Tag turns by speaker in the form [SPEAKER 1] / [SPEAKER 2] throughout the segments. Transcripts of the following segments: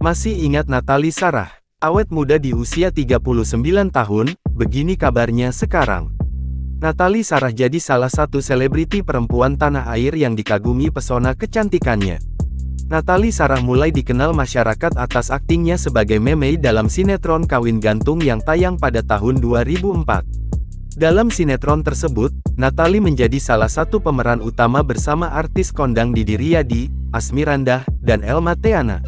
[SPEAKER 1] Masih ingat Natalie Sarah? Awet muda di usia 39 tahun, begini kabarnya sekarang. Natalie Sarah jadi salah satu selebriti perempuan tanah air yang dikagumi pesona kecantikannya. Natalie Sarah mulai dikenal masyarakat atas aktingnya sebagai Meme dalam sinetron Kawin Gantung yang tayang pada tahun 2004. Dalam sinetron tersebut, Natalie menjadi salah satu pemeran utama bersama artis kondang Didi Riyadi, Asmirandah, dan Elma Theana.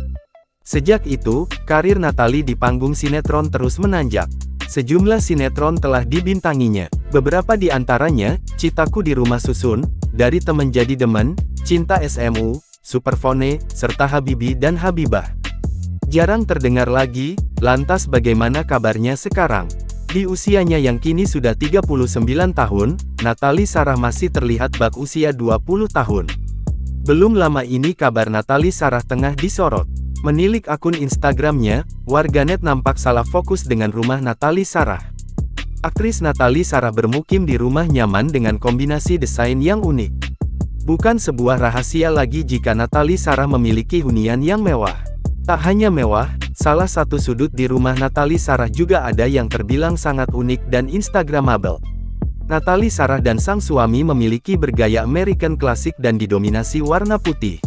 [SPEAKER 1] Sejak itu, karir Natalie di panggung sinetron terus menanjak. Sejumlah sinetron telah dibintanginya. Beberapa di antaranya, Cintaku di Rumah Susun, Dari Temen Jadi Demen, Cinta SMU, Superfone, serta Habibi dan Habibah. Jarang terdengar lagi, lantas bagaimana kabarnya sekarang? Di usianya yang kini sudah 39 tahun, Natalie Sarah masih terlihat bak usia 20 tahun. Belum lama ini kabar Natalie Sarah tengah disorot. Menilik akun Instagramnya, warganet nampak salah fokus dengan rumah Natalie Sarah. Aktris Natalie Sarah bermukim di rumah nyaman dengan kombinasi desain yang unik. Bukan sebuah rahasia lagi jika Natalie Sarah memiliki hunian yang mewah. Tak hanya mewah, salah satu sudut di rumah Natalie Sarah juga ada yang terbilang sangat unik dan instagramable. Natalie Sarah dan sang suami memiliki bergaya American klasik dan didominasi warna putih.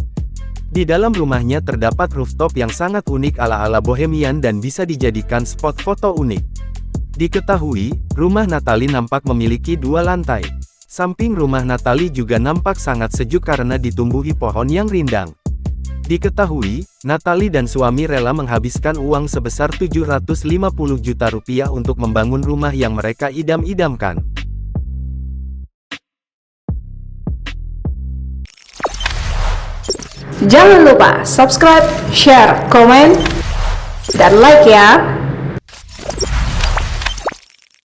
[SPEAKER 1] Di dalam rumahnya terdapat rooftop yang sangat unik ala-ala bohemian dan bisa dijadikan spot foto unik. Diketahui, rumah Natalie nampak memiliki 2 lantai. Samping rumah Natalie juga nampak sangat sejuk karena ditumbuhi pohon yang rindang. Diketahui, Natalie dan suami rela menghabiskan uang sebesar 750 juta rupiah untuk membangun rumah yang mereka idam-idamkan.
[SPEAKER 2] Jangan lupa subscribe, share, komen, dan like ya!